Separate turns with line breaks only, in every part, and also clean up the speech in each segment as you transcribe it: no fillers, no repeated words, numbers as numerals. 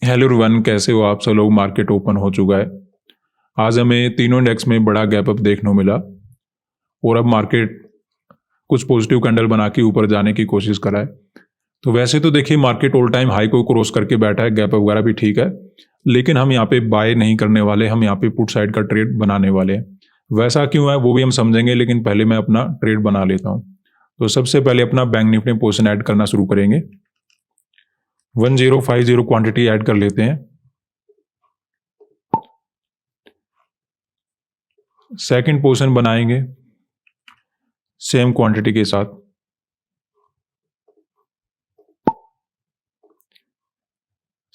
Hello everyone, कैसे हो आप सब लोग। मार्केट ओपन हो चुका है। आज हमें तीनों इंडेक्स में बड़ा गैप अप देखने को मिला और अब मार्केट कुछ पॉजिटिव कैंडल बना के ऊपर जाने की कोशिश कर रहा है। तो वैसे तो देखिए मार्केट ऑल टाइम हाई को क्रॉस करके बैठा है, गैप अप वगैरह भी ठीक है, लेकिन हम यहाँ पे बाय नहीं करने वाले, हम यहाँ पे पुट साइड का ट्रेड बनाने वाले हैं। वैसा क्यों है वो भी हम समझेंगे, लेकिन पहले मैं अपना ट्रेड बना लेता हूँ। तो सबसे पहले अपना बैंक निफ्टी में पोजीशन ऐड करना शुरू करेंगे। 1050 क्वांटिटी ऐड कर लेते हैं। सेकंड पोजीशन बनाएंगे सेम क्वांटिटी के साथ।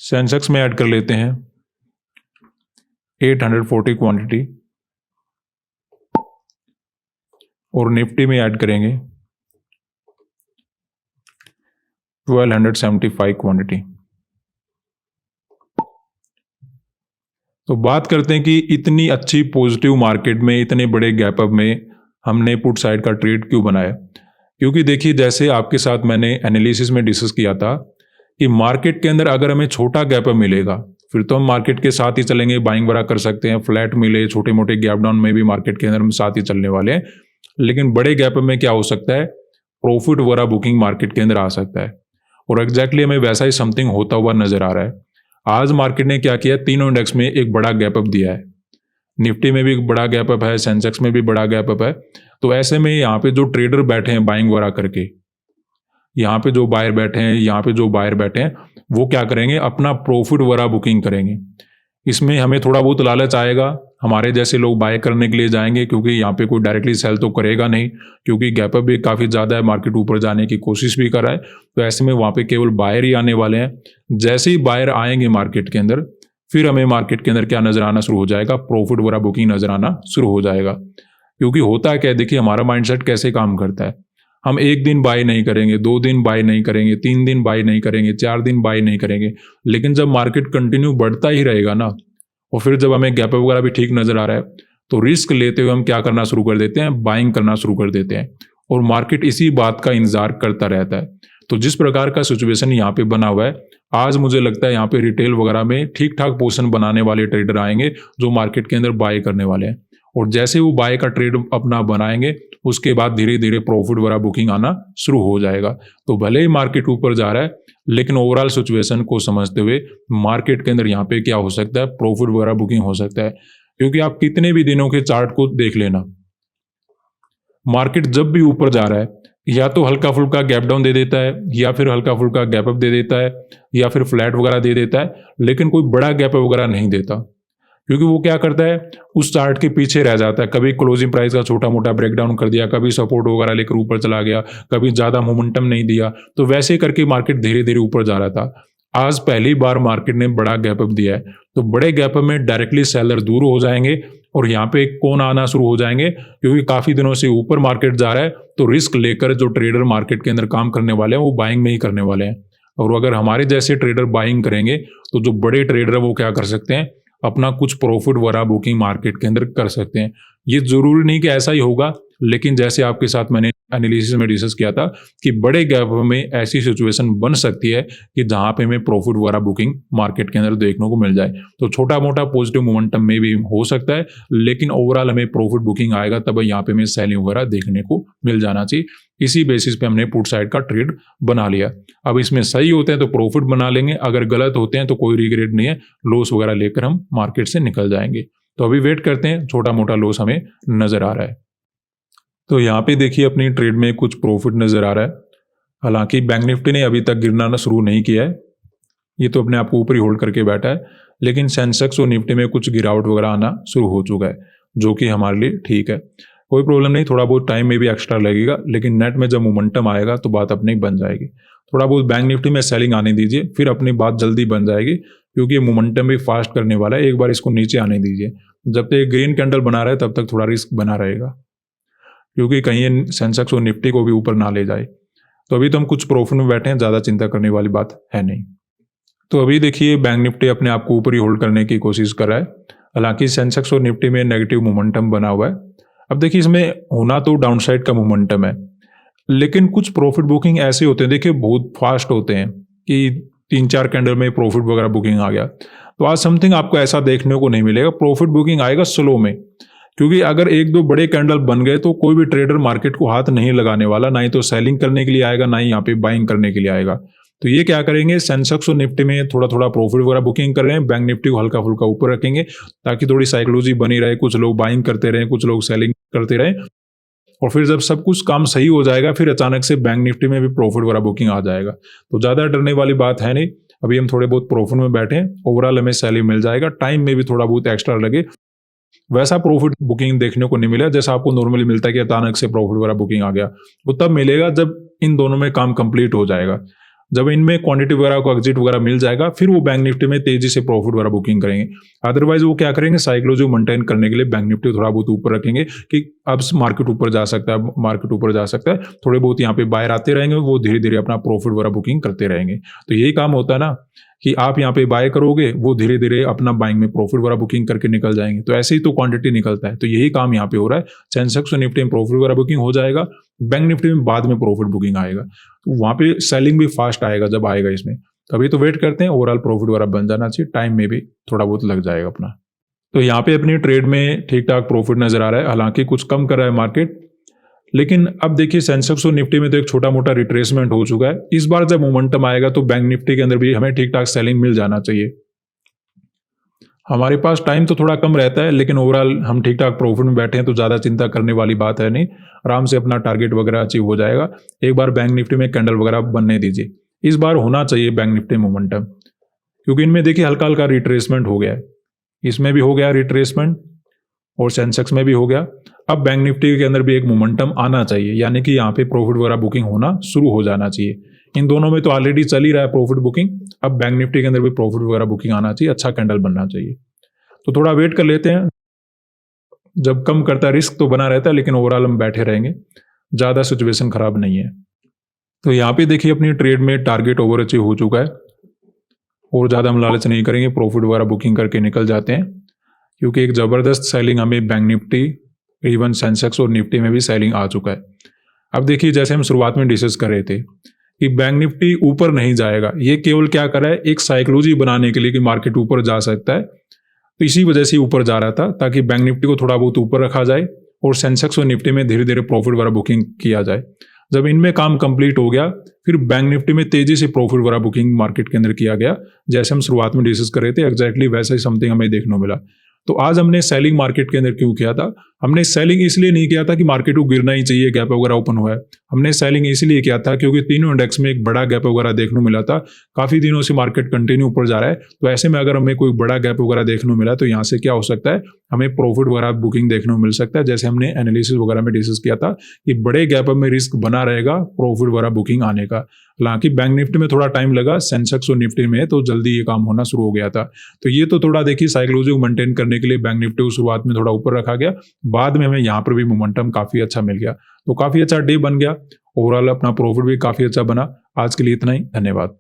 सेंसेक्स में ऐड कर लेते हैं 840 क्वांटिटी और निफ्टी में ऐड करेंगे 1275 क्वांटिटी। तो बात करते हैं कि इतनी अच्छी पॉजिटिव मार्केट में इतने बड़े गैप अप में हमने पुट साइड का ट्रेड क्यों बनाया। क्योंकि देखिए जैसे आपके साथ मैंने एनालिसिस में डिस्कस किया था कि मार्केट के अंदर अगर हमें छोटा गैप अप मिलेगा फिर तो हम मार्केट के साथ ही चलेंगे, बाइंग वगैरह कर सकते हैं। फ्लैट मिले, छोटे मोटे गैप डाउन में भी मार्केट के अंदर हम साथ ही चलने वाले हैं। लेकिन बड़े गैप अप में क्या हो सकता है, प्रॉफिट वगैरह बुकिंग मार्केट के अंदर आ सकता है और एग्जैक्टली हमें वैसा ही समथिंग होता हुआ नजर आ रहा है। आज मार्केट ने क्या किया, तीनों इंडेक्स में एक बड़ा गैप अप दिया है। निफ्टी में भी एक बड़ा गैप अप है, सेंसेक्स में भी बड़ा गैप अप है। तो ऐसे में यहाँ पे जो ट्रेडर बैठे हैं बाइंग वगैरह करके, यहाँ पे जो बायर बैठे हैं, यहाँ पे जो बायर बैठे हैं, वो क्या करेंगे, अपना प्रॉफिट वगैरह बुकिंग करेंगे। इसमें हमें थोड़ा बहुत लालच आएगा, हमारे जैसे लोग बाय करने के लिए जाएंगे क्योंकि यहाँ पे कोई डायरेक्टली सेल तो करेगा नहीं, क्योंकि गैप अप भी काफ़ी ज़्यादा है, मार्केट ऊपर जाने की कोशिश भी कर रहा है। तो ऐसे में वहाँ पे केवल बायर ही आने वाले हैं। जैसे ही बायर आएंगे मार्केट के अंदर फिर हमें मार्केट के अंदर क्या नजर आना शुरू हो जाएगा, प्रॉफिट वगैरह बुकिंग नजर आना शुरू हो जाएगा। क्योंकि होता है क्या, देखिए हमारा माइंडसेट कैसे काम करता है। हम एक दिन बाय नहीं करेंगे, 2 दिन बाय नहीं करेंगे, 3 दिन बाय नहीं करेंगे, 4 दिन बाय नहीं करेंगे, लेकिन जब मार्केट कंटिन्यू बढ़ता ही रहेगा ना, और फिर जब हमें गैप वगैरह भी ठीक नजर आ रहा है तो रिस्क लेते हुए हम क्या करना शुरू कर देते हैं, बाइंग करना शुरू कर देते हैं और मार्केट इसी बात का इंतजार करता रहता है। तो जिस प्रकार का सिचुएशन यहाँ पे बना हुआ है, आज मुझे लगता है यहाँ पे रिटेल वगैरह में ठीक ठाक पोजीशन बनाने वाले ट्रेडर आएंगे जो मार्केट के अंदर बाय करने वाले हैं। और जैसे वो बाय का ट्रेड अपना बनाएंगे उसके बाद धीरे धीरे प्रॉफिट वगैरह बुकिंग आना शुरू हो जाएगा। तो भले ही मार्केट ऊपर जा रहा है लेकिन ओवरऑल सिचुएशन को समझते हुए मार्केट के अंदर यहाँ पे क्या हो सकता है, प्रॉफिट वगैरह बुकिंग हो सकता है। क्योंकि आप कितने भी दिनों के चार्ट को देख लेना, मार्केट जब भी ऊपर जा रहा है या तो हल्का फुल्का गैप डाउन दे देता है, या फिर हल्का फुल्का गैप अप दे देता है, या फिर फ्लैट वगैरह दे देता है, लेकिन कोई बड़ा गैप अप वगैरह नहीं देता। क्योंकि वो क्या करता है, उस चार्ट के पीछे रह जाता है। कभी क्लोजिंग प्राइस का छोटा मोटा ब्रेकडाउन कर दिया, कभी सपोर्ट वगैरह लेकर ऊपर चला गया, कभी ज्यादा मोमेंटम नहीं दिया, तो वैसे करके मार्केट धीरे धीरे ऊपर जा रहा था। आज पहली बार मार्केट ने बड़ा गैप अप दिया है, तो बड़े गैप अप में डायरेक्टली सेलर दूर हो जाएंगे और यहाँ पे कौन आना शुरू हो जाएंगे, क्योंकि काफी दिनों से ऊपर मार्केट जा रहा है। तो रिस्क लेकर जो ट्रेडर मार्केट के अंदर काम करने वाले हैं वो बाइंग में ही करने वाले हैं। और अगर हमारे जैसे ट्रेडर बाइंग करेंगे तो जो बड़े ट्रेडर है वो क्या कर सकते हैं, अपना कुछ प्रॉफिट वगैरह बुकिंग मार्केट के अंदर कर सकते हैं। ये जरूरी नहीं कि ऐसा ही होगा, लेकिन जैसे आपके साथ मैंने एनालिसिस में डिस्कस किया था कि बड़े गैप में ऐसी सिचुएशन बन सकती है कि जहां पे हमें प्रॉफिट वगैरह बुकिंग मार्केट के अंदर देखने को मिल जाए। तो छोटा मोटा पॉजिटिव मोमेंटम में भी हो सकता है, लेकिन ओवरऑल हमें प्रॉफिट बुकिंग आएगा तब यहाँ पे हमें सेलिंग वगैरह देखने को मिल जाना चाहिए। इसी बेसिस पे हमने पुट साइड का ट्रेड बना लिया। अब इसमें सही होते हैं तो प्रॉफिट बना लेंगे, अगर गलत होते हैं तो कोई रिग्रेट नहीं है, लॉस वगैरह लेकर हम मार्केट से निकल जाएंगे। तो अभी वेट करते हैं, छोटा मोटा लॉस हमें नजर आ रहा है। तो यहाँ पे देखिए अपनी ट्रेड में कुछ प्रॉफिट नजर आ रहा है। हालांकि बैंक निफ्टी ने अभी तक गिरना शुरू नहीं किया है, ये तो अपने आप को ऊपर ही होल्ड करके बैठा है, लेकिन सेंसेक्स और निफ्टी में कुछ गिरावट वगैरह आना शुरू हो चुका है, जो कि हमारे लिए ठीक है, कोई प्रॉब्लम नहीं। थोड़ा बहुत टाइम में भी एक्स्ट्रा लगेगा, लेकिन नेट में जब मोमेंटम आएगा तो बात अपनी बन जाएगी। थोड़ा बहुत बैंक निफ्टी में सेलिंग आने दीजिए, फिर अपनी बात जल्दी बन जाएगी, क्योंकि ये मोमेंटम भी फास्ट करने वाला है। एक बार इसको नीचे आने दीजिए, जब तक ग्रीन कैंडल बना रहा है तब तक थोड़ा रिस्क बना रहेगा, क्योंकि कहीं ये सेंसेक्स और निफ्टी को भी ऊपर ना ले जाए। तो अभी तो हम कुछ प्रॉफिट में बैठे हैं, ज़्यादा चिंता करने वाली बात है नहीं। तो अभी देखिए बैंक निफ्टी अपने आप को ऊपर ही होल्ड करने की कोशिश कर रहा है, हालांकि सेंसेक्स और निफ्टी में नेगेटिव मोमेंटम बना हुआ है। अब देखिए इसमें होना तो डाउनसाइड का मोमेंटम है, लेकिन कुछ प्रॉफिट बुकिंग ऐसे होते हैं, देखिए बहुत फास्ट होते हैं कि 3-4 कैंडल में प्रॉफिट वगैरह बुकिंग आ गया। तो आज समथिंग आपको ऐसा देखने को नहीं मिलेगा, प्रॉफिट बुकिंग आएगा स्लो में। क्योंकि अगर 1-2 बड़े कैंडल बन गए तो कोई भी ट्रेडर मार्केट को हाथ नहीं लगाने वाला, ना ही तो सेलिंग करने के लिए आएगा, ना ही यहाँ पे बाइंग करने के लिए आएगा। तो ये क्या करेंगे, सेंसेक्स और निफ्टी में थोड़ा थोड़ा प्रॉफिट वगैरह बुकिंग कर रहे हैं, बैंक निफ्टी को हल्का फुल्का ऊपर रखेंगे ताकि थोड़ी साइकोलॉजी बनी रहे, कुछ लोग बाइंग करते रहें, कुछ लोग सेलिंग करते रहें, और फिर जब सब कुछ काम सही हो जाएगा फिर अचानक से बैंक निफ्टी में भी प्रॉफिट वगैरह बुकिंग आ जाएगा। तो ज़्यादा डरने वाली बात है नहीं, अभी हम थोड़े बहुत प्रॉफिट में बैठे हैं, ओवरऑल हमें सेलिंग मिल जाएगा, टाइम में भी थोड़ा बहुत एक्स्ट्रा लगे वैसा प्रॉफिट बुकिंग देखने को नहीं मिला जैसा आपको नॉर्मली मिलता है कि अचानक से प्रॉफिट वगैरह बुकिंग आ गया। वो तब मिलेगा जब इन दोनों में काम कंप्लीट हो जाएगा, जब इनमें क्वांटिटी वगैरह को एग्जिट वगैरह मिल जाएगा फिर वो बैंक निफ्टी में तेजी से प्रॉफिट वगैरह बुकिंग करेंगे। अदरवाइज वो क्या करेंगे, साइकोलॉजी मेंटेन करने के लिए बैंक निफ्टी थोड़ा बहुत ऊपर रखेंगे कि अब मार्केट ऊपर जा सकता है, मार्केट ऊपर जा सकता है, थोड़े बहुत यहाँ पे बायर आते रहेंगे, वो धीरे धीरे अपना प्रॉफिट वगैरह बुकिंग करते रहेंगे। तो यही काम होता है ना कि आप यहाँ पे बाय करोगे, वो धीरे धीरे अपना बाइंग में प्रॉफिट वगैरह बुकिंग करके निकल जाएंगे। तो ऐसे ही तो क्वांटिटी निकलता है, तो यही काम यहाँ पे हो रहा है। सेंसेक्स और निफ्टी में प्रॉफिट वगैरह बुकिंग हो जाएगा, बैंक निफ्टी में बाद में प्रॉफिट बुकिंग आएगा, तो वहाँ पे सेलिंग भी फास्ट आएगा जब आएगा इसमें। तभी तो वेट करते हैं, ओवरऑल प्रॉफिट वगैरह बन जाना चाहिए, टाइम में भी थोड़ा बहुत लग जाएगा अपना। तो यहाँ पे अपनी ट्रेड में ठीक ठाक प्रॉफिट नजर आ रहा है, हालांकि कुछ कम कर रहा है मार्केट, लेकिन अब देखिए सेंसेक्स और निफ्टी में तो एक छोटा मोटा रिट्रेसमेंट हो चुका है। इस बार जब मोमेंटम आएगा तो बैंक निफ्टी के अंदर भी हमें ठीक ठाक सेलिंग मिल जाना चाहिए। हमारे पास टाइम तो थोड़ा कम रहता है, लेकिन ओवरऑल हम ठीक ठाक प्रॉफिट में बैठे हैं तो ज़्यादा चिंता करने वाली बात है नहीं, आराम से अपना टारगेट वगैरह अचीव हो जाएगा। एक बार बैंक निफ्टी में कैंडल वगैरह बनने दीजिए, इस बार होना चाहिए बैंक निफ्टी मोमेंटम, क्योंकि इनमें देखिए हल्का हल्का रिट्रेसमेंट हो गया है, इसमें भी हो गया रिट्रेसमेंट और सेंसेक्स में भी हो गया। अब बैंक निफ्टी के अंदर भी एक मोमेंटम आना चाहिए, यानी कि यहाँ पे प्रॉफिट वगैरह बुकिंग होना शुरू हो जाना चाहिए। इन दोनों में तो ऑलरेडी चल ही रहा है प्रॉफिट बुकिंग, अब बैंक निफ्टी के अंदर भी प्रॉफिट वगैरह बुकिंग आना चाहिए, अच्छा कैंडल बनना चाहिए। तो थोड़ा वेट कर लेते हैं, जब कम करता है रिस्क तो बना रहता है, लेकिन ओवरऑल हम बैठे रहेंगे, ज़्यादा सिचुएशन खराब नहीं है। तो यहाँ पे देखिए अपनी ट्रेड में टारगेट ओवर अचीव हो चुका है, और ज़्यादा हम लालच नहीं करेंगे, प्रॉफिट वगैरह बुकिंग करके निकल जाते हैं, क्योंकि एक ज़बरदस्त सेलिंग हमें बैंक निफ्टी, इवन सेंसेक्स और निफ्टी में भी सेलिंग आ चुका है। अब देखिए जैसे हम शुरुआत में डिस्कस कर रहे थे कि बैंक निफ्टी ऊपर नहीं जाएगा, ये केवल क्या कर रहा है, एक साइकोलॉजी बनाने के लिए कि मार्केट ऊपर जा सकता है, तो इसी वजह से ऊपर जा रहा था ताकि बैंक निफ्टी को थोड़ा बहुत ऊपर रखा जाए और सेंसेक्स और निफ्टी में धीरे धीरे प्रॉफिट वगैरह बुकिंग किया जाए। जब इनमें काम कंप्लीट हो गया फिर बैंक निफ्टी में तेजी से प्रॉफिट वगैरह बुकिंग मार्केट के अंदर किया गया, जैसे हम शुरुआत में डिस्कस कर रहे थे, एग्जैक्टली वैसा ही समथिंग हमें देखने को मिला। तो आज हमने सेलिंग मार्केट के अंदर क्यों किया था, हमने सेलिंग इसलिए नहीं किया था कि मार्केट को गिरना ही चाहिए, गैप वगैरह ओपन हुआ है, हमने सेलिंग इसलिए किया था क्योंकि तीनों इंडेक्स में एक बड़ा गैप वगैरह देखने को मिला था, काफी दिनों से मार्केट कंटिन्यू ऊपर जा रहा है। तो ऐसे में अगर हमें कोई बड़ा गैप वगैरह देखने को मिला तो यहाँ से क्या हो सकता है, हमें प्रॉफिट वगैरह बुकिंग देखने को मिल सकता है, जैसे हमने एनालिसिस वगैरह में डिस्कस किया था कि बड़े गैप में रिस्क बना रहेगा प्रॉफिट वगैरह बुकिंग आने का। हालांकि बैंक निफ्टी में थोड़ा टाइम लगा, सेंसेक्स और निफ्टी में तो जल्दी ये काम होना शुरू हो गया था। तो ये तो थोड़ा देखिए साइकोलॉजी को मेंटेन करने के लिए बैंक निफ्टी को शुरुआत में थोड़ा ऊपर रखा गया, बाद में हमें यहाँ पर भी मोमेंटम काफी अच्छा मिल गया, तो काफी अच्छा डे बन गया, ओवरऑल अपना प्रॉफिट भी काफी अच्छा बना। आज के लिए इतना ही, धन्यवाद।